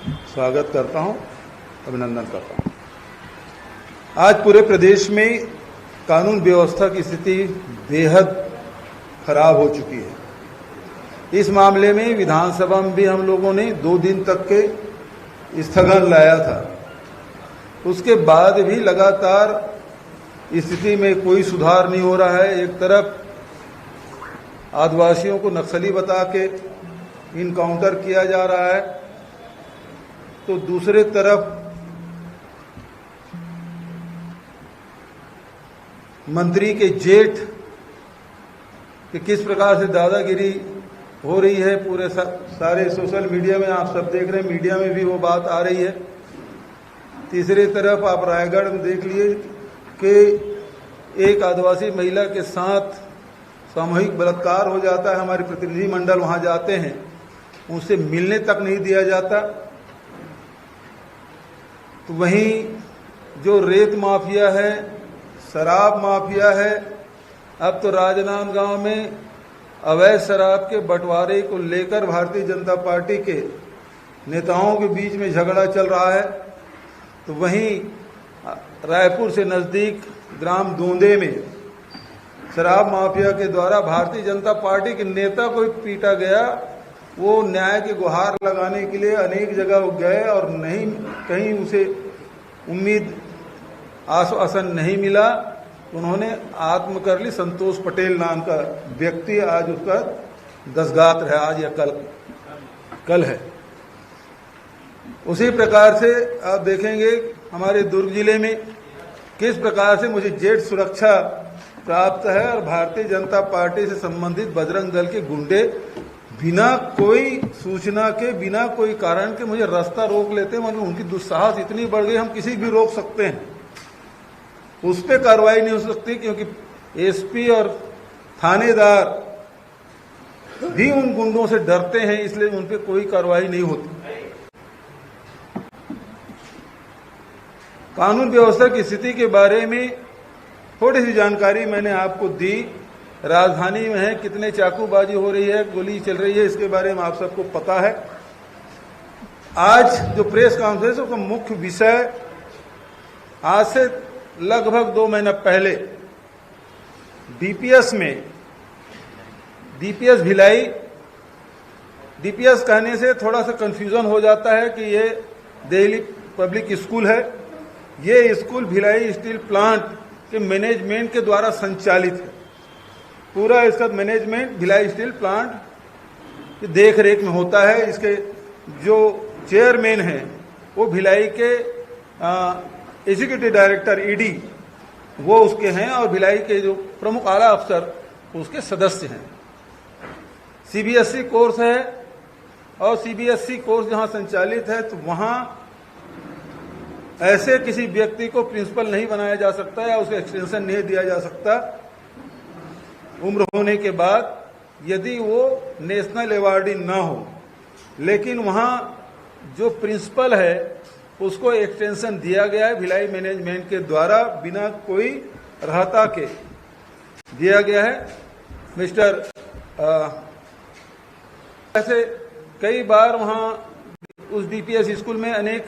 स्वागत करता हूं, अभिनंदन करता हूं। आज पूरे प्रदेश में कानून व्यवस्था की स्थिति बेहद खराब हो चुकी है। इस मामले में विधानसभा में भी हम लोगों ने 2 दिन तक के स्थगन लाया था। उसके बाद भी लगातार स्थिति में कोई सुधार नहीं हो रहा है। एक तरफ आदिवासियों को नक्सली बता के इनकाउंटर किया जा रहा है, तो दूसरे तरफ मंत्री के जेठ कि किस प्रकार से दादागिरी हो रही है। पूरे सारे सोशल मीडिया में आप सब देख रहे हैं, मीडिया में भी वो बात आ रही है। तीसरी तरफ आप रायगढ़ में देख लिए कि एक आदिवासी महिला के साथ सामूहिक बलात्कार हो जाता है। हमारे प्रतिनिधि मंडल वहां जाते हैं, उनसे मिलने तक नहीं दिया जाता। तो वहीं जो रेत माफिया है, शराब माफिया है, अब तो राजनांदगांव में अवैध शराब के बंटवारे को लेकर भारतीय जनता पार्टी के नेताओं के बीच में झगड़ा चल रहा है। तो वहीं रायपुर से नजदीक ग्राम दोंदे में शराब माफिया के द्वारा भारतीय जनता पार्टी के नेता को पीटा गया। वो न्याय की गुहार लगाने के लिए अनेक जगह गए और नहीं कहीं उसे उम्मीद आश्वासन नहीं मिला। उन्होंने आत्म कर ली। संतोष पटेल नाम का व्यक्ति आज उसका दसगात्र है, आज या कल है। उसी प्रकार से आप देखेंगे हमारे दुर्ग जिले में किस प्रकार से मुझे जेट सुरक्षा प्राप्त है और भारतीय जनता पार्टी से संबंधित बजरंग दल के गुंडे बिना कोई सूचना के, बिना कोई कारण के मुझे रास्ता रोक लेते हैं। मतलब उनकी दुस्साहस इतनी बढ़ गई, हम किसी भी रोक सकते हैं, उस पर कार्रवाई नहीं हो सकती, क्योंकि एसपी और थानेदार भी उन गुंडों से डरते हैं, इसलिए उन पर कोई कार्रवाई नहीं होती। कानून व्यवस्था की स्थिति के बारे में थोड़ी सी जानकारी मैंने आपको दी। राजधानी में है कितने चाकूबाजी हो रही है, गोली चल रही है, इसके बारे में आप सबको पता है। आज जो प्रेस कॉन्फ्रेंस का मुख्य विषय, आज से लगभग 2 महीना पहले डीपीएस में, डीपीएस भिलाई, डीपीएस कहने से थोड़ा सा कंफ्यूजन हो जाता है कि ये दिल्ली पब्लिक स्कूल है। ये स्कूल भिलाई स्टील प्लांट के मैनेजमेंट के द्वारा संचालित है। पूरा इसका मैनेजमेंट भिलाई स्टील प्लांट की देख रेख में होता है। इसके जो चेयरमैन हैं वो भिलाई के एग्जीक्यूटिव डायरेक्टर ईडी वो उसके हैं, और भिलाई के जो प्रमुख आला अफसर उसके सदस्य हैं। सीबीएसई कोर्स है, और सीबीएसई कोर्स जहां संचालित है तो वहां ऐसे किसी व्यक्ति को प्रिंसिपल नहीं बनाया जा सकता या उसे एक्सटेंशन नहीं दिया जा सकता उम्र होने के बाद, यदि वो नेशनल अवार्डी ना हो। लेकिन वहां जो प्रिंसिपल है उसको एक्सटेंशन दिया गया है भिलाई मैनेजमेंट के द्वारा, बिना कोई राहता के दिया गया है। मिस्टर ऐसे कई बार वहां उस डीपीएस स्कूल में अनेक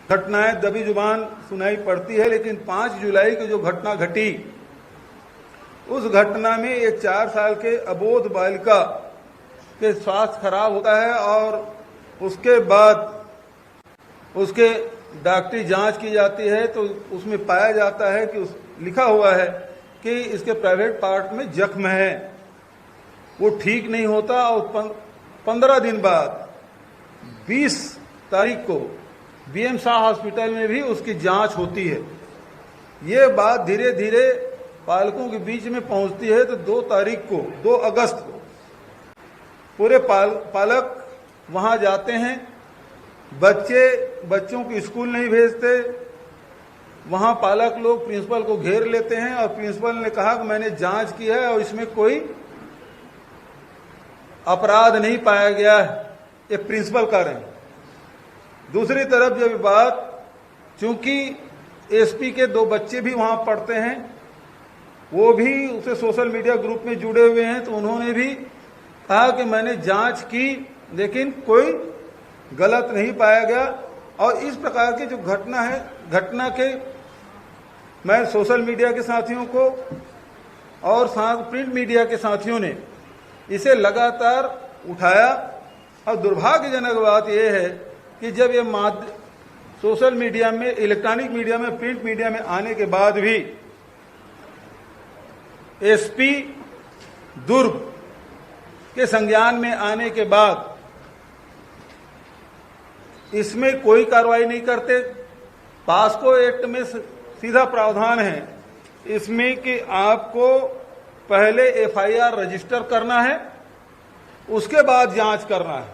घटनाएं दबी जुबान सुनाई पड़ती है, लेकिन 5 जुलाई की जो घटना घटी, उस घटना में एक 4 साल के अबोध बालिका के स्वास्थ्य खराब होता है, और उसके बाद उसके डॉक्टरी जांच की जाती है तो उसमें पाया जाता है कि लिखा हुआ है कि इसके प्राइवेट पार्ट में जख्म है, वो ठीक नहीं होता। और 15 दिन बाद 20 तारीख को बीएम शाह हॉस्पिटल में भी उसकी जांच होती है। ये बात धीरे धीरे पालकों के बीच में पहुंचती है, तो 2 तारीख को, 2 अगस्त को पूरे पालक वहां जाते हैं। बच्चों को स्कूल नहीं भेजते। वहां पालक लोग प्रिंसिपल को घेर लेते हैं, और प्रिंसिपल ने कहा कि मैंने जांच की है और इसमें कोई अपराध नहीं पाया गया है। ये प्रिंसिपल कह रहे हैं। दूसरी तरफ जब बात, चूंकि एसपी के 2 बच्चे भी वहां पढ़ते हैं, वो भी उसे सोशल मीडिया ग्रुप में जुड़े हुए हैं, तो उन्होंने भी कहा कि मैंने जांच की लेकिन कोई गलत नहीं पाया गया। और इस प्रकार की जो घटना है, घटना के मैं सोशल मीडिया के साथियों को और साथ प्रिंट मीडिया के साथियों ने इसे लगातार उठाया। और दुर्भाग्यजनक बात यह है कि जब ये सोशल मीडिया में, इलेक्ट्रॉनिक मीडिया में, प्रिंट मीडिया में आने के बाद भी एसपी दुर्ग के संज्ञान में आने के बाद इसमें कोई कार्रवाई नहीं करते। पास्को एक्ट में सीधा प्रावधान है इसमें कि आपको पहले एफआईआर रजिस्टर करना है, उसके बाद जांच करना है।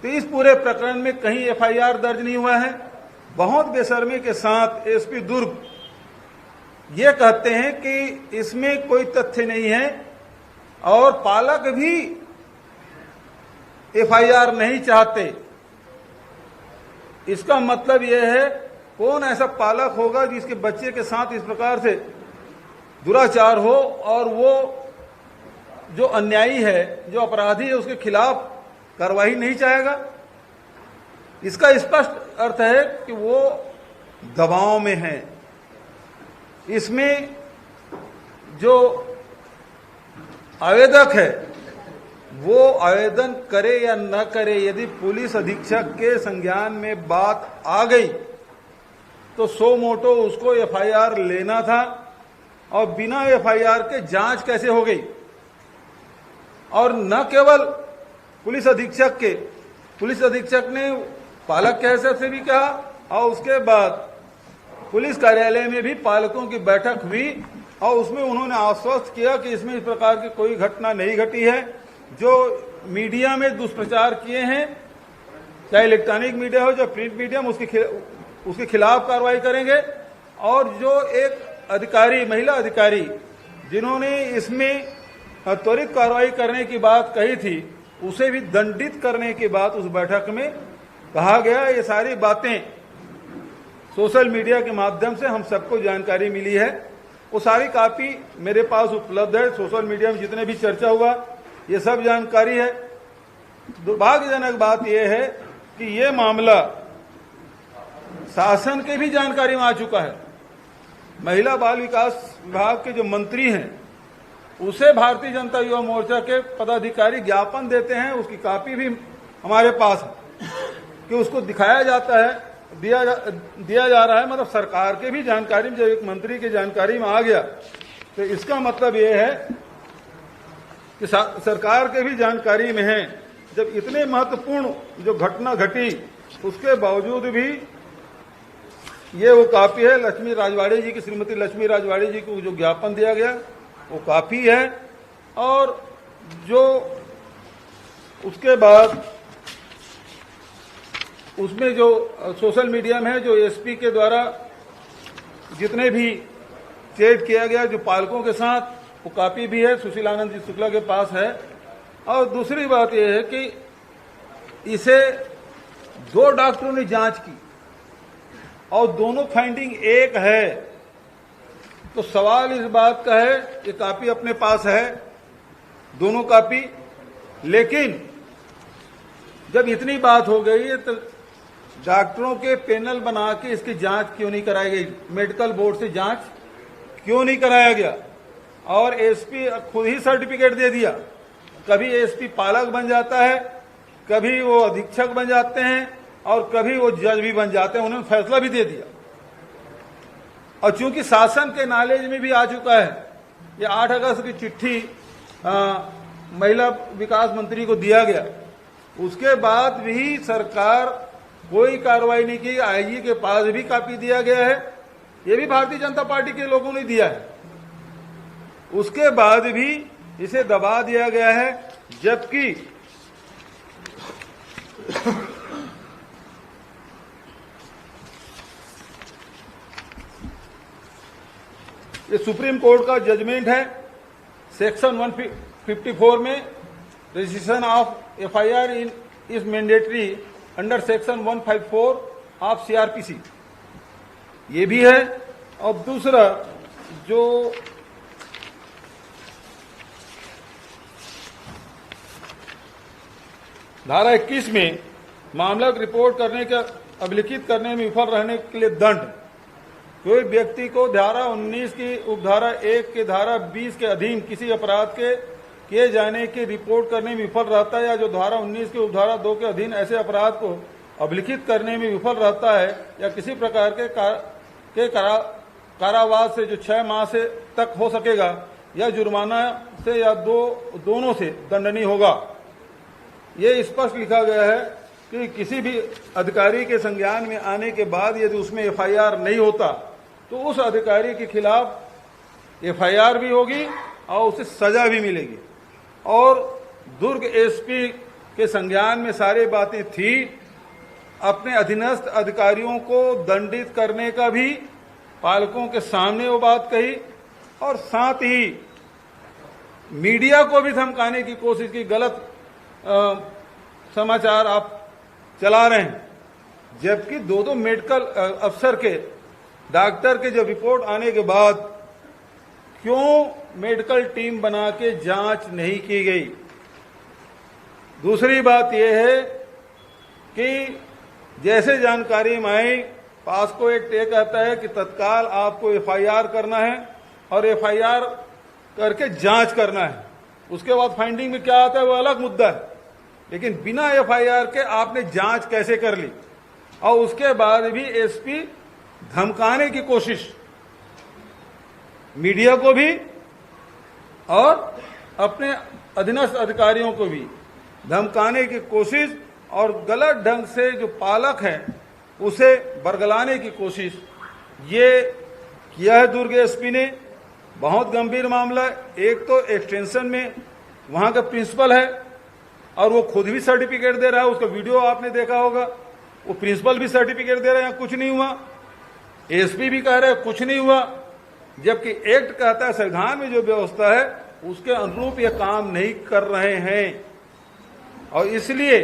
तो इस पूरे प्रकरण में कहीं एफआईआर दर्ज नहीं हुआ है। बहुत बेशर्मी के साथ एसपी दुर्ग ये कहते हैं कि इसमें कोई तथ्य नहीं है और पालक भी एफआईआर नहीं चाहते। इसका मतलब यह है, कौन ऐसा पालक होगा जिसके बच्चे के साथ इस प्रकार से दुराचार हो और वो जो अन्यायी है, जो अपराधी है, उसके खिलाफ कार्रवाई नहीं चाहेगा। इसका स्पष्ट अर्थ है कि वो दबाव में है। इसमें जो आवेदक है वो आवेदन करे या न करे, यदि पुलिस अधीक्षक के संज्ञान में बात आ गई तो सो मोटो उसको एफआईआर लेना था। और बिना एफआईआर के जांच कैसे हो गई? और न केवल पुलिस अधीक्षक ने पालक के हैसियत से भी कहा और उसके बाद पुलिस कार्यालय में भी पालकों की बैठक हुई और उसमें उन्होंने आश्वस्त किया कि इसमें इस प्रकार की कोई घटना नहीं घटी है। जो मीडिया में दुष्प्रचार किए हैं, चाहे इलेक्ट्रॉनिक मीडिया हो, चाहे प्रिंट मीडिया, उसके खिलाफ कार्रवाई करेंगे। और जो एक अधिकारी, महिला अधिकारी, जिन्होंने इसमें त्वरित कार्रवाई करने की बात कही थी, उसे भी दंडित करने की बात उस बैठक में कहा गया। ये सारी बातें सोशल मीडिया के माध्यम से हम सबको जानकारी मिली है। वो सारी कॉपी मेरे पास उपलब्ध है। सोशल मीडिया में जितने भी चर्चा हुआ ये सब जानकारी है। दुर्भाग्यजनक बात यह है कि ये मामला शासन के भी जानकारी में आ चुका है। महिला बाल विकास विभाग के जो मंत्री हैं उसे भारतीय जनता युवा मोर्चा के पदाधिकारी ज्ञापन देते हैं, उसकी कॉपी भी हमारे पास है कि उसको दिखाया जाता है, दिया जा रहा है। मतलब सरकार के भी जानकारी में, जब एक मंत्री की जानकारी में आ गया तो इसका मतलब यह है कि सरकार के भी जानकारी में है। जब इतने महत्वपूर्ण जो घटना घटी उसके बावजूद भी ये वो कॉपी है लक्ष्मी राजवाड़े जी की, श्रीमती लक्ष्मी राजवाड़े जी को जो ज्ञापन दिया गया वो कॉपी है। और जो उसके बाद उसमें जो सोशल मीडिया में है, जो एसपी के द्वारा जितने भी चैट किया गया जो पालकों के साथ, वो कॉपी भी है, सुशीलानंद जी शुक्ला के पास है। और दूसरी बात यह है कि इसे 2 डॉक्टरों ने जांच की और दोनों फाइंडिंग एक है। तो सवाल इस बात का है, ये कॉपी अपने पास है, दोनों कॉपी, लेकिन जब इतनी बात हो गई है तो डॉक्टरों के पैनल बना के इसकी जांच क्यों नहीं कराई गई? मेडिकल बोर्ड से जांच क्यों नहीं कराया गया? और एसपी खुद ही सर्टिफिकेट दे दिया। कभी एसपी पालक बन जाता है, कभी वो अधीक्षक बन जाते हैं और कभी वो जज भी बन जाते हैं। उन्होंने फैसला भी दे दिया। और चूंकि शासन के नॉलेज में भी आ चुका है, ये 8 अगस्त की चिट्ठी महिला विकास मंत्री को दिया गया, उसके बाद भी सरकार कोई कार्रवाई नहीं की। आईजी के पास भी कॉपी दिया गया है, ये भी भारतीय जनता पार्टी के लोगों ने दिया है। उसके बाद भी इसे दबा दिया गया है, जबकि ये सुप्रीम कोर्ट का जजमेंट है। सेक्शन 154 में registration of FIR in is mandatory under section 154 of CrPC, ये भी है। और दूसरा जो धारा 21 में मामला की रिपोर्ट करने के अभिलिखित करने में विफल रहने के लिए दंड। कोई व्यक्ति को धारा 19 की उपधारा 1 के धारा 20 के अधीन किसी अपराध के किए जाने की रिपोर्ट करने में विफल रहता है, या जो धारा 19 की उपधारा 2 के अधीन ऐसे अपराध को अभिलिखित करने में विफल रहता है, या किसी प्रकार के कारावास से जो 6 माह से तक हो सकेगा, या जुर्माना से या दोनों से दंडनीय होगा। ये स्पष्ट लिखा गया है कि किसी भी अधिकारी के संज्ञान में आने के बाद यदि उसमें एफआईआर नहीं होता तो उस अधिकारी के खिलाफ एफआईआर भी होगी और उसे सजा भी मिलेगी। और दुर्ग एसपी के संज्ञान में सारी बातें थी, अपने अधीनस्थ अधिकारियों को दंडित करने का भी पालकों के सामने वो बात कही, और साथ ही मीडिया को भी धमकाने की कोशिश की। गलत समाचार आप चला रहे हैं, जबकि दो मेडिकल अफसर के, डॉक्टर के जब रिपोर्ट आने के बाद क्यों मेडिकल टीम बना के जांच नहीं की गई। दूसरी बात यह है कि जैसे जानकारी में आई, पास्को एक्ट ये कहता है कि तत्काल आपको एफआईआर करना है और एफआईआर करके जांच करना है। उसके बाद फाइंडिंग में क्या आता है वो अलग मुद्दा है, लेकिन बिना एफआईआर के आपने जांच कैसे कर ली। और उसके बाद भी एसपी धमकाने की कोशिश, मीडिया को भी और अपने अधीनस्थ अधिकारियों को भी धमकाने की कोशिश, और गलत ढंग से जो पालक है उसे बरगलाने की कोशिश ये किया है दुर्ग एसपी ने। बहुत गंभीर मामला है। एक तो एक्सटेंशन में वहां का प्रिंसिपल है और वो खुद भी सर्टिफिकेट दे रहा है, उसका वीडियो आपने देखा होगा, वो प्रिंसिपल भी सर्टिफिकेट दे रहा है, कुछ नहीं हुआ। एसपी भी कह रहे हैं कुछ नहीं हुआ, जबकि एक्ट कहता है संविधान में जो व्यवस्था है उसके अनुरूप ये काम नहीं कर रहे हैं, और इसलिए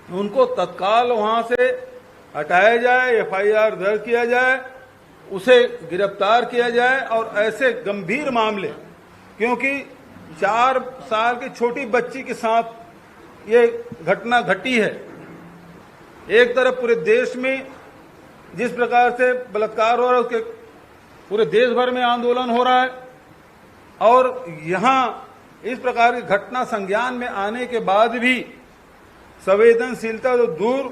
उनको तत्काल वहां से हटाया जाए, एफआईआर दर्ज किया जाए, उसे गिरफ्तार किया जाए। और ऐसे गंभीर मामले, क्योंकि 4 साल की छोटी बच्ची के साथ ये घटना घटी है, एक तरफ पूरे देश में जिस प्रकार से बलात्कार हो रहा है उसके पूरे देश भर में आंदोलन हो रहा है, और यहां इस प्रकार की घटना संज्ञान में आने के बाद भी संवेदनशीलता तो दूर,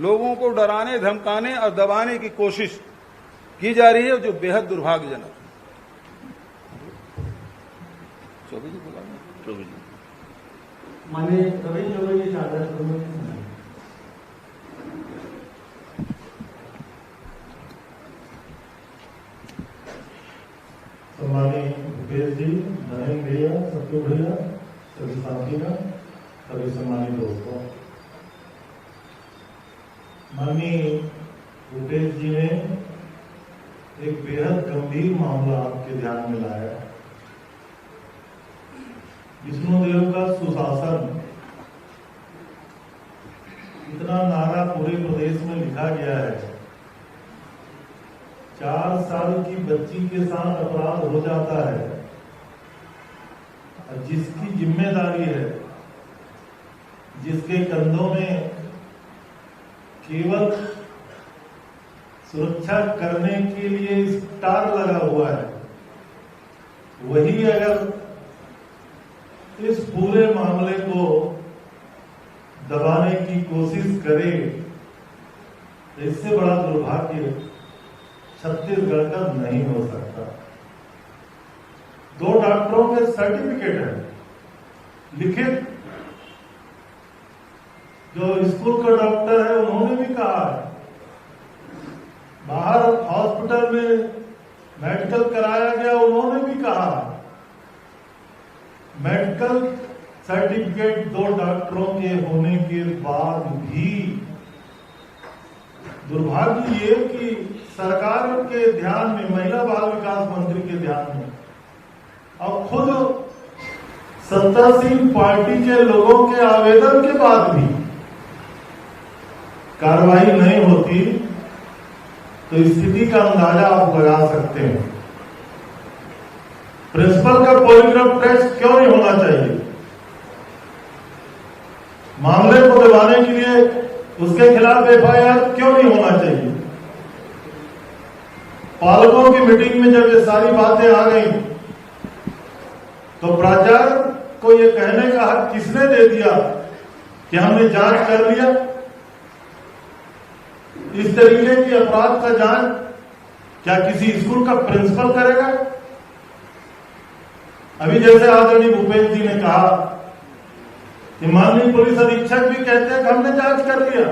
लोगों को डराने, धमकाने और दबाने की कोशिश की जा रही है, जो बेहद दुर्भाग्यजनक है। माननीय रवीश चौबे जी चादर सम्मानीय भूपेश जी, नरेंद्र भैया, सत्यु भैया, सभी साथीगण, सभी सम्मानित दोस्तों, माननीय भूपेश जी ने एक बेहद गंभीर मामला आपके ध्यान में लाया। विष्णुदेव का सुशासन, इतना नारा पूरे प्रदेश में लिखा गया है। 4 साल की बच्ची के साथ अपराध हो जाता है, और जिसकी जिम्मेदारी है, जिसके कंधों में केवल सुरक्षा करने के लिए स्टार लगा हुआ है, वही अगर इस पूरे मामले को दबाने की कोशिश करे तो इससे बड़ा दुर्भाग्य छत्तीसगढ़ का नहीं हो सकता। 2 डॉक्टरों के सर्टिफिकेट है लिखित, जो स्कूल का डॉक्टर है उन्होंने भी कहा है, बाहर हॉस्पिटल में मेडिकल कराया गया, उन्होंने भी कहा मेडिकल सर्टिफिकेट 2 डॉक्टरों के होने के बाद भी दुर्भाग्य ये कि सरकार के ध्यान में, महिला बाल विकास मंत्री के ध्यान में, और खुद सत्तासीन पार्टी के लोगों के आवेदन के बाद भी कार्रवाई नहीं होती, तो स्थिति का अंदाजा आप लगा सकते हैं। प्रिंसिपल का पॉलीग्राफ टेस्ट क्यों नहीं होना चाहिए? मामले को दबाने के लिए उसके खिलाफ एफआईआर क्यों नहीं होना चाहिए? पालकों की मीटिंग में जब ये सारी बातें आ गई तो प्राचार्य को ये कहने का हक किसने दे दिया कि हमने जांच कर लिया? इस तरीके की अपराध का जांच क्या किसी स्कूल का प्रिंसिपल करेगा? अभी जैसे आदरणीय भूपेश जी ने कहा कि माननीय पुलिस अधीक्षक भी कहते हैं कि हमने जांच कर लिया।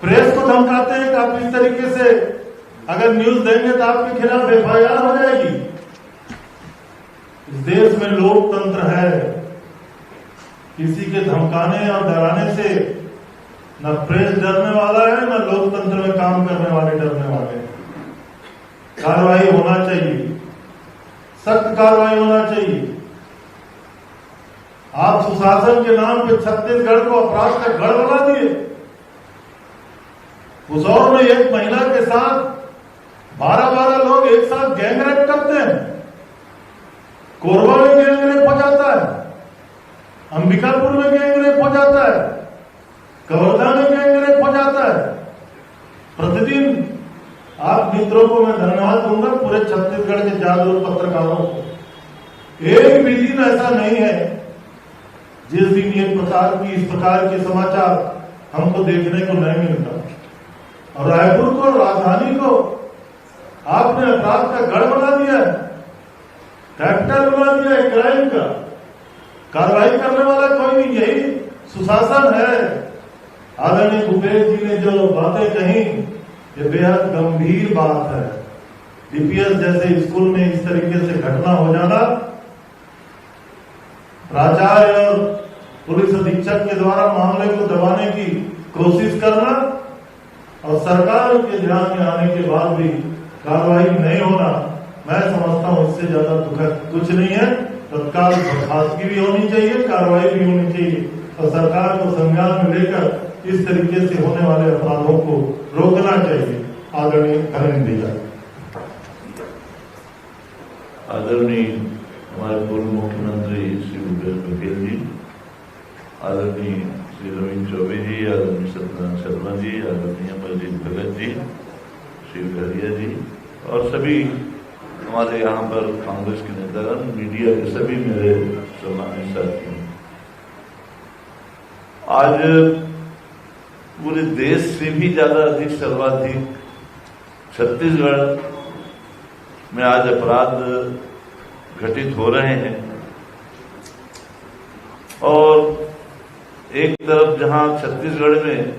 प्रेस को धमकाते हैं कि आप इस तरीके से अगर न्यूज देंगे तो आपके खिलाफ एफआईआर हो जाएगी। इस देश में लोकतंत्र है, किसी के धमकाने और डराने से न प्रेस डरने वाला है, न लोकतंत्र में काम करने वाले डरने वाले हैं। कार्रवाई होना चाहिए, सख्त कार्रवाई होना चाहिए। आप सुशासन के नाम पे छत्तीसगढ़ को अपराध का गढ़ बना दिए। पुसौर में एक महिला के साथ 12-12 लोग एक साथ गैंगरेप करते हैं। कोरबा में गैंगरेप हो जाता है, अंबिकापुर में गैंगरेप हो जाता है, कवर्धा में गैंगरेप हो जाता है। प्रतिदिन आप मित्रों को मैं धन्यवाद दूंगा, पूरे छत्तीसगढ़ के जागरूक पत्रकारों को। एक भी दिन ऐसा नहीं है जिस दिन इस प्रकार के समाचार हमको देखने को नहीं मिलता। और रायपुर को, राजधानी को आपने अपराध का गढ़ बना दिया है, कैपिटल बना दिया है क्राइम का। कार्रवाई करने वाला कोई नहीं, यही सुशासन है। आदरणीय भूपेश जी ने जो बातें कही ये बेहद गंभीर बात है। डीपीएस जैसे स्कूल में इस तरीके से घटना हो जाना, प्राचार्य और पुलिस अधीक्षक के द्वारा मामले को दबाने की कोशिश करना और सरकार के ध्यान में आने के बाद भी कार्रवाई नहीं होना, मैं समझता हूं इससे ज्यादा दुखद कुछ नहीं है। तत्काल बर्खास्तगी भी होनी चाहिए, कार्रवाई भी होनी चाहिए और सरकार को संज्ञान में लेकर इस तरीके से होने वाले अपराधों को रोकना चाहिए। आदरणीय धर्मेंद्र भैया। आदरणीय हमारे पूर्व मुख्यमंत्री श्री भूपेश बघेल जी, आदरणीय श्री रविंद्र चौबे जी, आदरणीय सत्यनारायण शर्मा जी, आदरणीय अमरजीत भगत जी, श्री खरिया जी और सभी हमारे यहाँ पर कांग्रेस के नेतागण, मीडिया के सभी मेरे सम्मानित साथी। आज पूरे देश से भी ज्यादा अधिक सर्वाधिक छत्तीसगढ़ में आज अपराध घटित हो रहे हैं। और एक तरफ जहां छत्तीसगढ़ में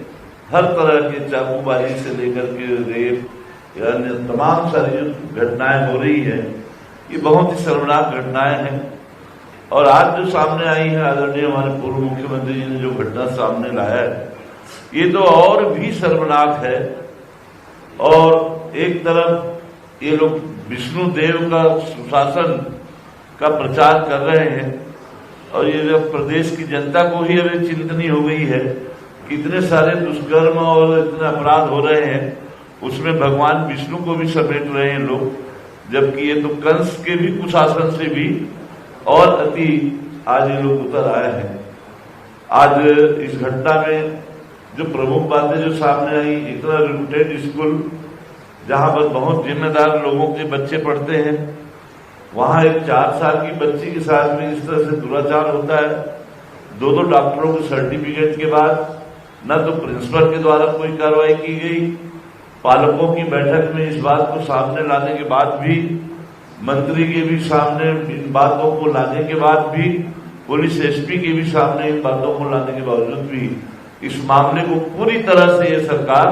हर तरह के चाकूबाजी से लेकर के रेप या अन्य तमाम सारी जो घटनाएं हो रही है, ये बहुत ही शर्मनाक घटनाएं हैं। और आज जो सामने आई है, आदरणीय हमारे पूर्व मुख्यमंत्री जी ने जो घटना सामने लाया है, ये तो और भी शर्मनाक है। और एक तरफ ये लोग विष्णु देव का सुशासन का प्रचार कर रहे हैं और ये जब प्रदेश की जनता को ही अभी चिंतनी हो गई है कि इतने सारे दुष्कर्म और इतने अपराध हो रहे हैं, उसमें भगवान विष्णु को भी समेट रहे हैं लोग, जबकि ये तो कंस के भी कुशासन से भी और अति आज ये लोग उतर आए हैं। आज इस घटना में जो प्रमुख बातें जो सामने आई, इतना लिमिटेड स्कूल जहां पर बहुत जिम्मेदार लोगों के बच्चे पढ़ते हैं, वहां एक 4 साल की बच्ची के साथ में इस तरह से दुराचार होता है। 2 डॉक्टरों के सर्टिफिकेट के बाद न तो प्रिंसिपल के द्वारा कोई कार्रवाई की गई, पालकों की बैठक में इस बात को सामने लाने के बाद भी, मंत्री के भी सामने इन बातों को लाने के बाद भी, पुलिस एसपी के भी सामने इन बातों को लाने के बावजूद भी इस मामले को पूरी तरह से ये सरकार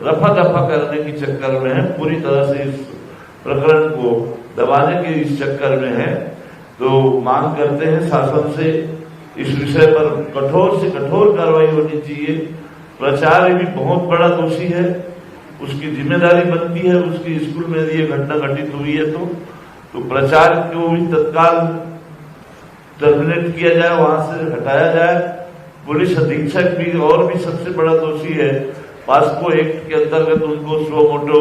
रफा दफा करने के चक्कर में है, पूरी तरह से इस प्रकरण को दबाने के इस चक्कर में है। तो मांग करते हैं शासन से इस विषय पर कठोर से कठोर कार्रवाई होनी चाहिए। प्राचार्य भी बहुत बड़ा दोषी है, उसकी जिम्मेदारी बनती है, उसकी स्कूल में ये घटना घटित हुई है तो प्राचार्य को भी तत्काल टर्मिनेट किया जाए, वहां से हटाया जाए। पुलिस अधीक्षक भी और भी सबसे बड़ा दोषी है, पास्को एक्ट के अंतर्गत उनको सो मोटो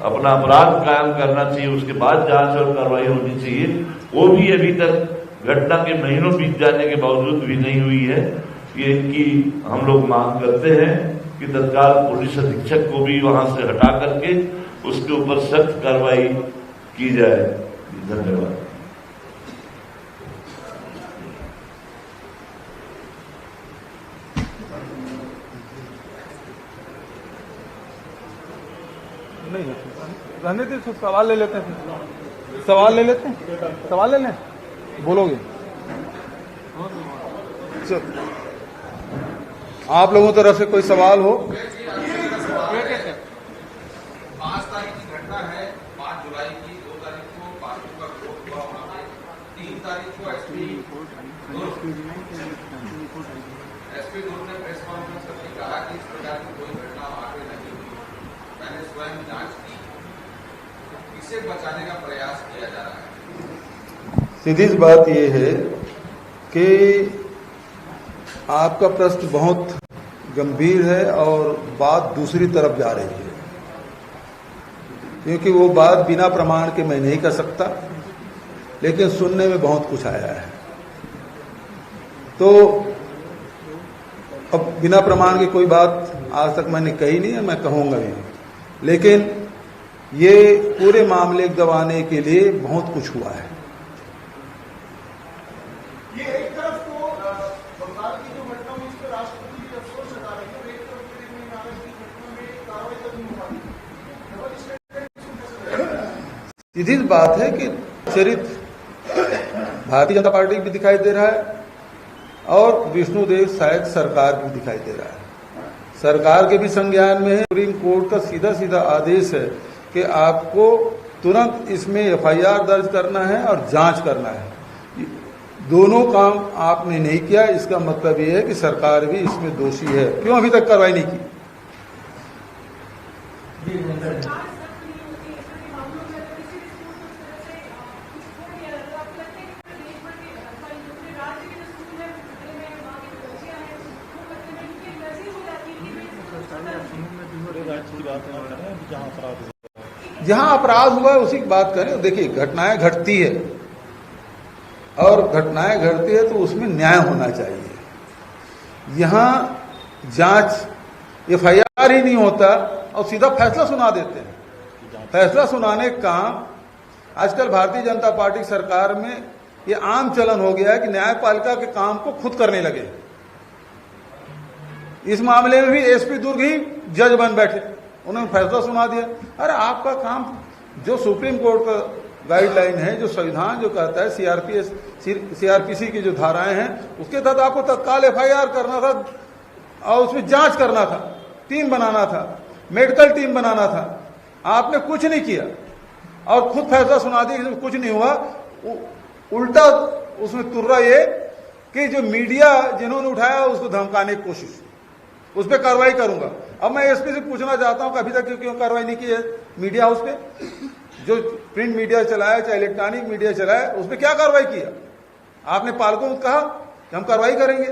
अपना अपराध कायम करना चाहिए, उसके बाद जांच और कार्रवाई होनी चाहिए। वो भी अभी तक घटना के महीनों बीत जाने के बावजूद भी नहीं हुई है। की हम लोग मांग करते हैं कि तत्काल पुलिस अधीक्षक को भी वहां से हटा करके उसके ऊपर सख्त कार्रवाई की जाए। धन्यवाद। नहीं रहने दे, सवाल ले लेते हैं, सवाल ले लेते हैं, सवाल ले लें, बोलोगे आप लोगों तरफ से कोई सवाल हो? 5 तारीख की घटना है, 5 जुलाई की, 2 तारीख को पार्टी का वोट हुआ वहां पे, 3 तारीख को एसपी दुर्ग ने प्रेस कॉन्फ्रेंस करके कहा कि इस प्रकार की कोई घटना वहां पे नहीं हुई। मैंने स्वयं जांच की, इसे बचाने का प्रयास किया जा रहा है। सीधी सी बात यह है कि आपका प्रश्न बहुत गंभीर है और बात दूसरी तरफ जा रही है, क्योंकि वो बात बिना प्रमाण के मैं नहीं कर सकता, लेकिन सुनने में बहुत कुछ आया है। तो अब बिना प्रमाण की कोई बात आज तक मैंने कही नहीं है, मैं कहूंगा भी, लेकिन ये पूरे मामले को दबाने के लिए बहुत कुछ हुआ है। ये एक तरफ तो बंगाल की जो घटना हुई, इस पर राष्ट्रपति भी अफसोस जता रहे हैं, एक तरफ की घटना में कार्रवाई तक नहीं हो पाती। सीधी बात है कि चरित्र भारतीय जनता पार्टी भी दिखाई दे रहा है और विष्णुदेव शायद सरकार भी दिखाई दे रहा है। सरकार के भी संज्ञान में है। सुप्रीम कोर्ट का सीधा सीधा आदेश है कि आपको तुरंत इसमें एफआईआर दर्ज करना है और जांच करना है। दोनों काम आपने नहीं किया, इसका मतलब ये है कि सरकार भी इसमें दोषी है। क्यों अभी तक कार्रवाई नहीं की? जहां अपराध हुआ है उसी की बात करें। देखिए, घटनाएं घटती है और घटनाएं घटती है तो उसमें न्याय होना चाहिए। यहां जांच एफआईआर ही नहीं होता और सीधा फैसला सुना देते हैं। फैसला सुनाने का काम आजकल भारतीय जनता पार्टी सरकार में ये आम चलन हो गया है कि न्यायपालिका के काम को खुद करने लगे। इस मामले में भी एसपी दुर्ग ही जज बन बैठे, उन्होंने फैसला सुना दिया। अरे आपका काम जो सुप्रीम कोर्ट का गाइडलाइन है, जो संविधान जो कहता है, सीआरपीसी की जो धाराएं हैं, उसके तहत आपको तत्काल एफआईआर करना था और उसमें जांच करना था, टीम बनाना था, मेडिकल टीम बनाना था। आपने कुछ नहीं किया और खुद फैसला सुना दिया, कुछ नहीं हुआ। उल्टा उसमें तुर्रा ये कि जो मीडिया जिन्होंने उठाया उसको धमकाने की कोशिश, उस पर कार्रवाई करूंगा। अब मैं एसपी से पूछना चाहता हूं कि अभी तक क्यों कार्रवाई नहीं की है मीडिया हाउस पे? जो प्रिंट मीडिया चलाया चाहे इलेक्ट्रॉनिक मीडिया चलाया, उस पर क्या कार्रवाई किया? आपने पालकों को कहा कि हम कार्रवाई करेंगे।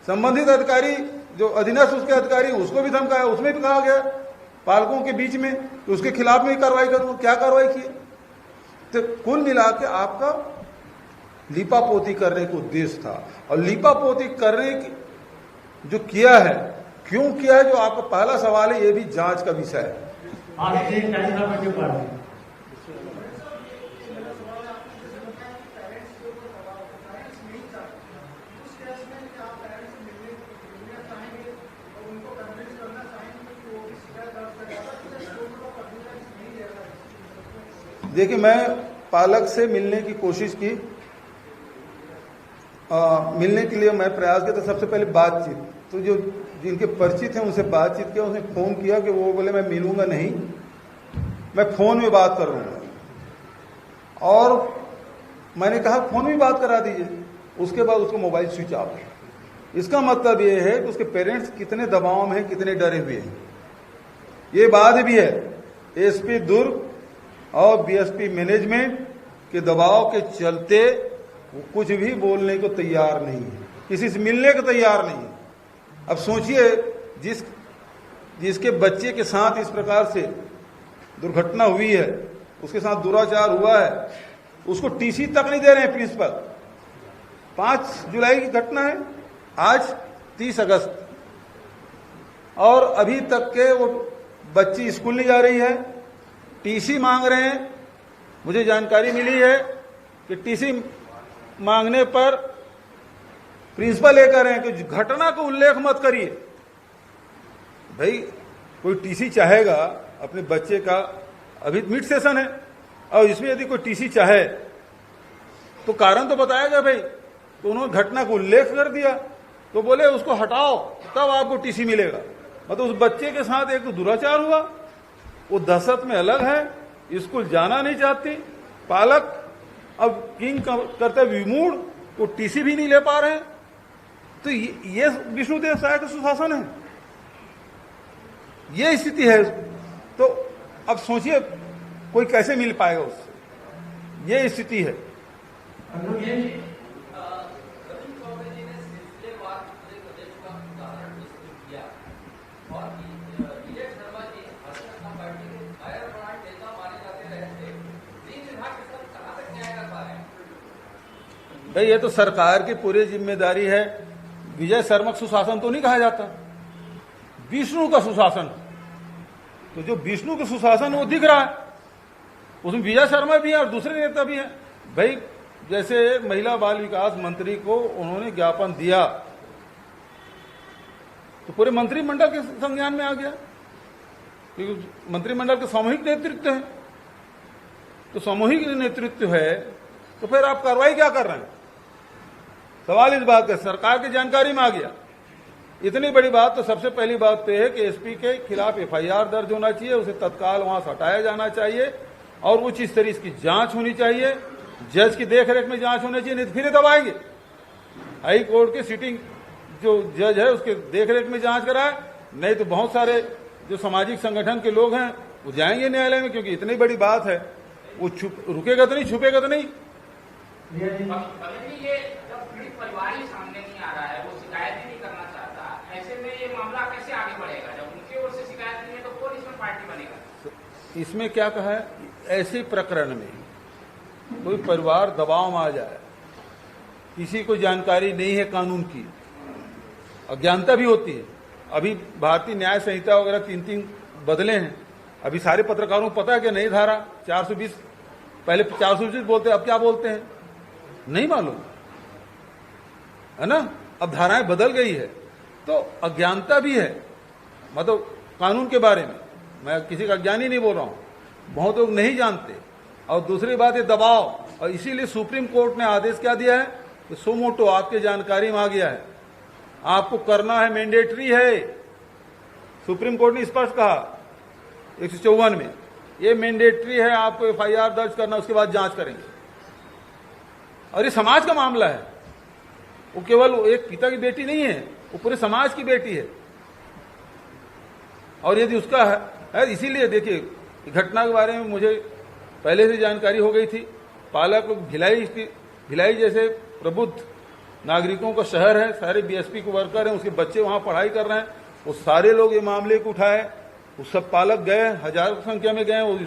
संबंधित अधिकारी जो अधीनस्थ उसके अधिकारी, उसको भी धमकाया, उसमें भी कहा गया पालकों के बीच में कि उसके खिलाफ में कार्रवाई करूंगा। क्या कार्रवाई की? तो कुल मिला के आपका लीपापोती करने का उद्देश्य था, और लीपापोती करने जो किया है, क्यों किया है, जो आपका पहला सवाल है, ये भी जांच का विषय है। देखिए, मैं पालक से मिलने की कोशिश की, मिलने के लिए मैं प्रयास किया। तो सबसे पहले बातचीत, तो जो जिनके परिचित हैं उनसे बातचीत किया, उसने फोन किया कि वो बोले मैं मिलूंगा नहीं, मैं फोन में बात कर लूंगा। और मैंने कहा फोन में बात करा दीजिए। उसके बाद उसको मोबाइल स्विच ऑफ है। इसका मतलब ये है कि उसके पेरेंट्स कितने दबाव में हैं, कितने डरे हुए हैं। ये बात भी है, एसपी दुर्ग और बीएसपी मैनेजमेंट के दबाव के चलते वो कुछ भी बोलने को तैयार नहीं है, किसी से मिलने को तैयार नहीं है। अब सोचिए, जिसके बच्चे के साथ इस प्रकार से दुर्घटना हुई है, उसके साथ दुराचार हुआ है, उसको टीसी तक नहीं दे रहे हैं प्रिंसिपल। 5 जुलाई की घटना है। आज 30 अगस्त, और अभी तक के वो बच्ची स्कूल नहीं जा रही है, टीसी मांग रहे हैं। मुझे जानकारी मिली है कि टीसी मांगने पर प्रिंसिपल ये कह रहे हैं कि घटना को उल्लेख मत करिए। भाई कोई टीसी चाहेगा अपने बच्चे का, अभी मिड सेशन है और इसमें यदि कोई टीसी चाहे तो कारण तो बताएगा भाई। तो उन्होंने घटना को उल्लेख कर दिया तो बोले उसको हटाओ तब आपको टीसी मिलेगा। मतलब उस बच्चे के साथ एक तो दुराचार हुआ, वो दहशत में अलग है, स्कूल जाना नहीं चाहती, पालक अब किंग करते विमूढ़, वो टीसी भी नहीं ले पा रहे हैं। तो ये विष्णुदेव साय का सुशासन है, ये स्थिति है। तो अब सोचिए कोई कैसे मिल पाएगा उससे, ये स्थिति है। भाई ये तो सरकार की पूरी जिम्मेदारी है। विजय शर्मा का सुशासन तो नहीं कहा जाता, विष्णु का सुशासन। तो जो विष्णु का सुशासन वो दिख रहा है, उसमें विजय शर्मा भी है और दूसरे नेता भी हैं। भाई जैसे महिला बाल विकास मंत्री को उन्होंने ज्ञापन दिया तो पूरे मंत्रिमंडल के संज्ञान में आ गया, क्योंकि मंत्रिमंडल के सामूहिक नेतृत्व है। तो सामूहिक नेतृत्व है तो फिर आप कार्रवाई क्या कर रहे हैं? सवाल इस बात का सरकार की जानकारी में आ गया। इतनी बड़ी बात तो सबसे पहली बात तो है कि एसपी के खिलाफ एफआईआर दर्ज होना चाहिए, उसे तत्काल वहां से हटाया जाना चाहिए और उच्च स्तरीय इसकी जांच होनी चाहिए, जज की देखरेख में जांच होनी चाहिए, नहीं तो फिर दबाएंगे। हाई कोर्ट के सिटिंग जो जज है उसके देखरेख में जांच कराए, नहीं तो बहुत सारे जो सामाजिक संगठन के लोग हैं वो जाएंगे न्यायालय में, क्योंकि इतनी बड़ी बात है। वो रुकेगा तो नहीं, छुपेगा तो नहीं। ये जब पीड़ित परिवार ही सामने नहीं आ रहा है, वो शिकायत ही नहीं करना चाहता, ऐसे में ये मामला कैसे आगे बढ़ेगा? जब उनकी ओर से शिकायत नहीं है तो कौन इसमें पार्टी बनेगा? इसमें क्या कहा है, ऐसे प्रकरण में कोई परिवार दबाव में आ जाए, किसी को जानकारी नहीं है कानून की, अज्ञानता भी होती है। अभी भारतीय न्याय संहिता वगैरह 3 बदले हैं, अभी सारे पत्रकारों को पता है कि नई धारा 420, पहले 420 बोलते, अब क्या बोलते हैं नहीं मालूम है ना। अब धाराएं बदल गई है, तो अज्ञानता भी है, मतलब कानून के बारे में। मैं किसी का अज्ञानी नहीं बोल रहा हूं, बहुत लोग नहीं जानते। और दूसरी बात है दबाव, और इसीलिए सुप्रीम कोर्ट ने आदेश क्या दिया है कि सो मोटो आपके जानकारी में आ गया है, आपको करना है, मैंडेटरी है। सुप्रीम कोर्ट ने स्पष्ट कहा 154 में, ये मैंडेटरी है, आपको एफआईआर दर्ज करना, उसके बाद जांच करेंगे। और ये समाज का मामला है, वो केवल एक पिता की बेटी नहीं है, वो पूरे समाज की बेटी है। और यदि उसका है, इसीलिए देखिए घटना के बारे में मुझे पहले से जानकारी हो गई थी। पालक भिलाई जैसे प्रबुद्ध नागरिकों का शहर है, सारे बीएसपी के वर्कर हैं, उसके बच्चे वहां पढ़ाई कर रहे हैं, वो सारे लोग ये मामले को उठाए, वो सब पालक गए, हजारों की संख्या में गए, वो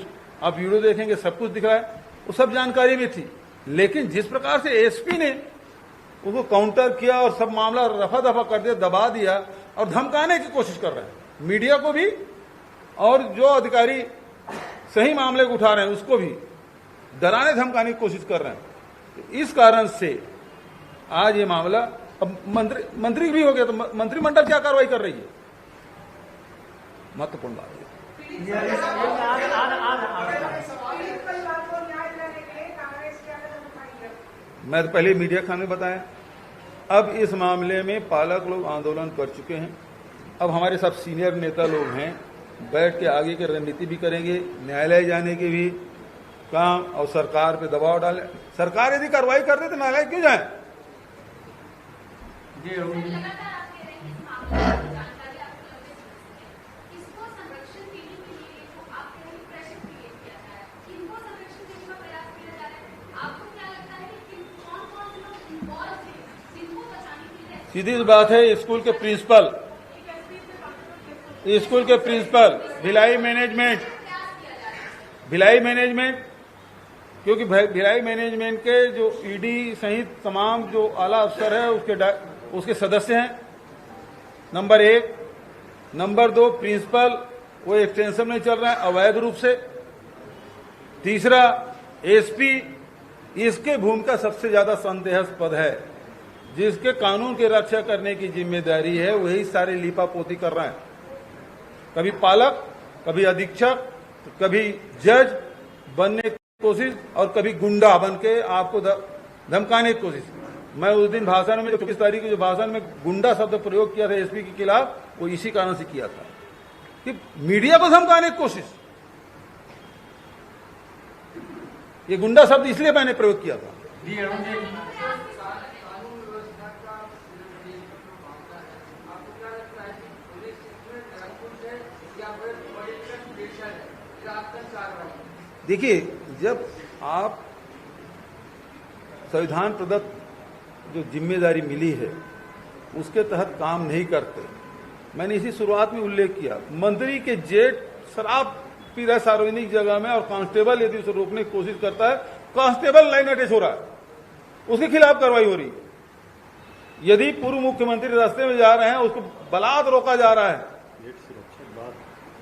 आप वीडियो देखेंगे सब कुछ दिख रहा है, वो सब जानकारी में थी। लेकिन जिस प्रकार से एसपी ने उसको काउंटर किया और सब मामला रफा दफा कर दिया, दबा दिया और धमकाने की कोशिश कर रहे हैं मीडिया को भी, और जो अधिकारी सही मामले को उठा रहे हैं उसको भी डराने धमकाने की कोशिश कर रहे हैं। इस कारण से आज ये मामला, अब मंत्री भी हो गया तो मंत्रिमंडल क्या कार्रवाई कर रही है, महत्वपूर्ण बात है। मैं तो पहले मीडिया खाने में बताया, अब इस मामले में पालक लोग आंदोलन कर चुके हैं। अब हमारे सब सीनियर नेता लोग हैं, बैठ के आगे की रणनीति भी करेंगे, न्यायालय जाने के भी काम, और सरकार पे दबाव डाले। सरकार यदि कार्रवाई कर रही तो न्यायालय क्यों जाए? सीधी बात है, स्कूल के प्रिंसिपल, भिलाई मैनेजमेंट, क्योंकि भिलाई मैनेजमेंट के जो ईडी सहित तमाम जो आला अफसर है उसके सदस्य हैं, नंबर 1। नंबर 2, प्रिंसिपल वो एक्सटेंशन में चल रहा है अवैध रूप से। तीसरा, एसपी, इसके भूमिका सबसे ज्यादा संदेहास्पद है। जिसके कानून की रक्षा करने की जिम्मेदारी है वही सारे लीपापोती कर रहे हैं। कभी पालक, कभी अधीक्षक, कभी जज बनने की कोशिश और कभी गुंडा बन के आपको धमकाने की कोशिश। मैं उस दिन भाषण में, 24 तारीख को जो भाषण में गुंडा शब्द प्रयोग किया था एसपी के खिलाफ, वो इसी कारण से किया था कि मीडिया को धमकाने की कोशिश। ये गुंडा शब्द इसलिए मैंने प्रयोग किया था। जी अरुण जी, देखिए, जब आप संविधान प्रदत्त जो जिम्मेदारी मिली है उसके तहत काम नहीं करते, मैंने इसी शुरुआत में उल्लेख किया, मंत्री के जेठ शराब पी रहा है सार्वजनिक जगह में और कांस्टेबल यदि उसे रोकने की कोशिश करता है, कांस्टेबल लाइन अटैच हो रहा है, उसके खिलाफ कार्रवाई हो रही है। यदि पूर्व मुख्यमंत्री रास्ते में जा रहे हैं, उसको बलात् रोका जा रहा है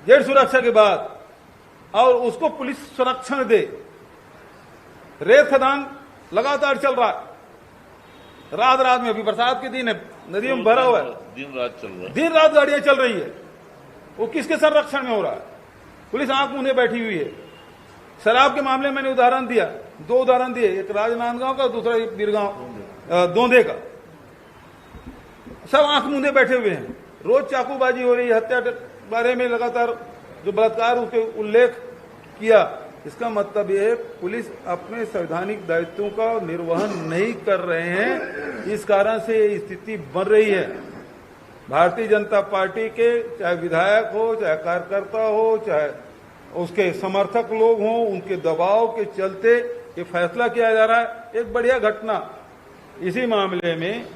जेठ सुरक्षा के बाद, और उसको पुलिस संरक्षण दे। रेत खदान लगातार चल रहा है, रात रात में, अभी बरसात के दिन है, नदियों में भरा हुआ है, दिन रात चल रहा है, दिन रात गाड़ियां चल रही है। वो किसके संरक्षण में हो रहा है? पुलिस आंख मूंधे बैठी हुई है। शराब के मामले में मैंने उदाहरण दिया, 2 उदाहरण दिए, एक राजनांदगांव का, दूसरा बीरगांव दोंदे का। सब आंख मूंधे बैठे हुए हैं। रोज चाकूबाजी हो रही है, हत्या के बारे में लगातार जो बलात्कार उसके उल्लेख किया। इसका मतलब यह है पुलिस अपने संवैधानिक दायित्वों का निर्वहन नहीं कर रहे हैं, इस कारण से ये स्थिति बन रही है। भारतीय जनता पार्टी के चाहे विधायक हो, चाहे कार्यकर्ता हो, चाहे उसके समर्थक लोग हों, उनके दबाव के चलते ये फैसला किया जा रहा है। एक बढ़िया घटना इसी मामले में,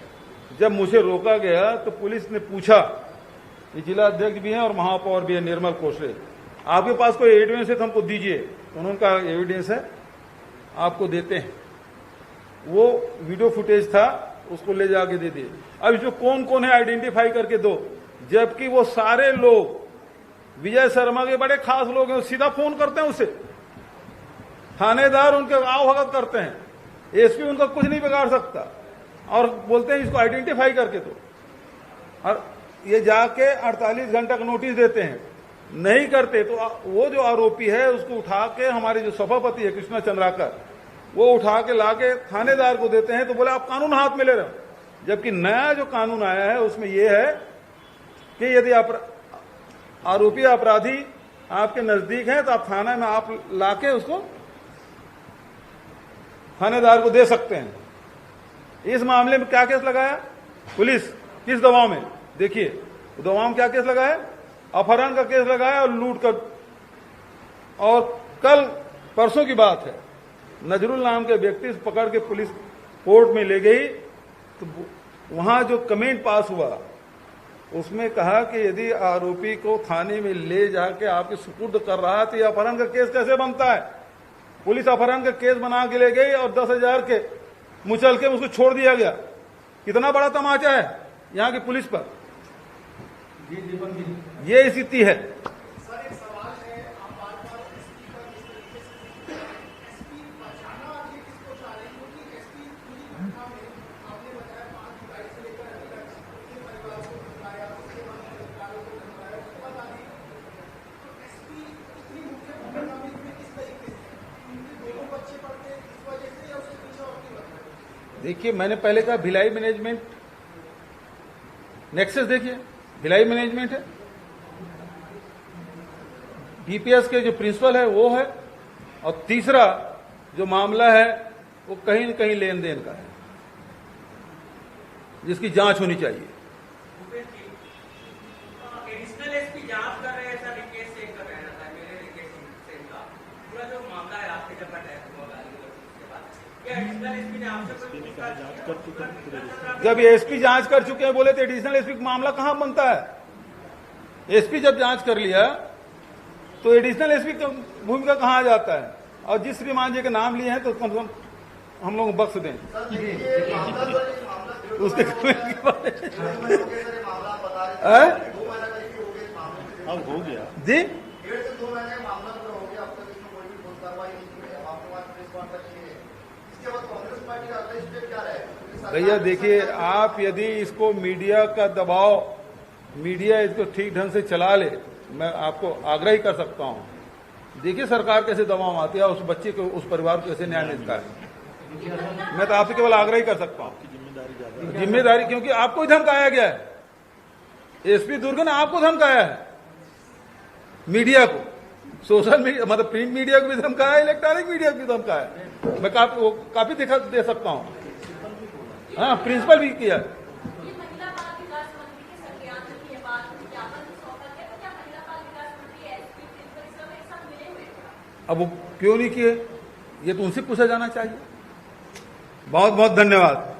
जब मुझे रोका गया तो पुलिस ने पूछा, ये जिला अध्यक्ष भी हैं और महापौर भी है निर्मल कोशरे, आपके पास कोई एविडेंस है तो हमको दीजिए। उन्होंने कहा एविडेंस है, आपको देते हैं। वो वीडियो फुटेज था, उसको ले जाके दे दिए। अब इसमें कौन कौन है आइडेंटिफाई करके दो, जबकि वो सारे लोग विजय शर्मा के बड़े खास लोग हैं, सीधा फोन करते हैं उसे, थानेदार उनके आवभगत करते हैं, एसपी उनका कुछ नहीं बिगाड़ सकता, और बोलते हैं इसको आइडेंटिफाई करके दो। और ये जाके 48 घंटा का नोटिस देते हैं, नहीं करते तो वो जो आरोपी है उसको उठा के, हमारे जो सभापति है कृष्णा चंद्राकर, वो उठा के लाके थानेदार को देते हैं, तो बोले आप कानून हाथ में ले रहे हो। जबकि नया जो कानून आया है उसमें यह है कि यदि आरोपी अपराधी आपके नजदीक है तो आप थाना में आप लाके उसको थानेदार को दे सकते हैं। इस मामले में क्या केस लगाया पुलिस, किस दबाव में? देखिए दबाव में क्या केस लगाया, अपहरण का केस लगाया और लूट का। और कल परसों की बात है, नजरुल नाम के व्यक्ति से पकड़ के पुलिस कोर्ट में ले गई, तो वहां जो कमेंट पास हुआ उसमें कहा कि यदि आरोपी को थाने में ले जाके आपके सुपुर्द कर रहा है तो यह अपहरण का केस कैसे बनता है? पुलिस अपहरण का केस बना के ले गई और 10,000 के मुचल के उसको छोड़ दिया गया। कितना बड़ा तमाचा है यहाँ की पुलिस पर। ये स्थिति है। सर एक सवाल है, आप बार-बार एसपी का किस तरीके से एसपी बचाना आप ये किसको चाह रहे हैं? क्योंकि एसपी पूरी घटना में आपने बताया 5 जुलाई से लेकर अभी तक उसके परिवार को धमकाया, उसके बाद अधिकारियों को धमकाया, उसके बाद आगे तो एसपी इतनी मुख्य भूमिका में इसमें किस तरीके से उनके दोनों बच्चे पढ़ते हैं इस वजह से, या उसके पीछे और की वजह? देखिए मैंने पहले कहा भिलाई मैनेजमेंट नेक्सस, देखिए भिलाई मैनेजमेंट है, डीपीएस के जो प्रिंसिपल है वो है, और तीसरा जो मामला है वो कहीं न कहीं लेन देन का है जिसकी जांच होनी चाहिए। एडिशनल एसपी जांच कर रहे हैं, ऐसा रिकेश सिंह का कहना था, मेरे रिकेश सिंह का पूरा जो मामला है आपके जब का टैक्स होगा उसके बाद, क्या एडिशनल एसपी ने आपसे कोई जांच कर चुका है? जब एसपी जांच कर चुके हैं बोले तो एडिशनल एसपी का मामला कहां बनता है? एसपी जब जांच कर लिया तो एडिशनल एसपी की भूमिका कहां आ जाता है? और जिस श्रीमान जी के नाम लिए हैं तो कम से कम हम लोग बख्श दें उसके हैं? 2 महीना करीब हो गए इस मामले में। अब हो गया। जी 1.5 से 2 महीने का मामला पूरा हो गया, अब तक इसमें कोई भी ठोस कार्रवाई नहीं की है। आपके पास प्रेस कॉन्फ्रेंस नहीं है। इसके बाद कांग्रेस पार्टी का अगला स्टेप क्या रहेगा? भैया देखिए, आप यदि इसको मीडिया का दबाव, मीडिया इसको ठीक ढंग से चला ले, मैं आपको आग्रह ही कर सकता हूं। देखिए सरकार कैसे दबाव आती है, उस बच्चे को, उस परिवार को कैसे न्याय मिलता है। मैं तो आपसे केवल आग्रह ही कर सकता हूं। जिम्मेदारी, क्योंकि आपको ही धमकाया गया है, एसपी दुर्ग ने आपको धमकाया है, मीडिया को, सोशल मीडिया मतलब प्रिंट मीडिया को भी धमकाया, इलेक्ट्रॉनिक मीडिया को भी धमकाया। मैं काफी दिखा दे सकता हूं। हाँ, प्रिंसिपल भी किया। महिला बाल विकास मंत्री के संज्ञान में ये बात ज्ञापन सौंपा गया, तो क्या महिला बाल विकास मंत्री एसपी प्रिंसिपल सब एक साथ मिले हुए थे? अब वो क्यों नहीं किए, ये तो उनसे पूछा जाना चाहिए। बहुत बहुत धन्यवाद।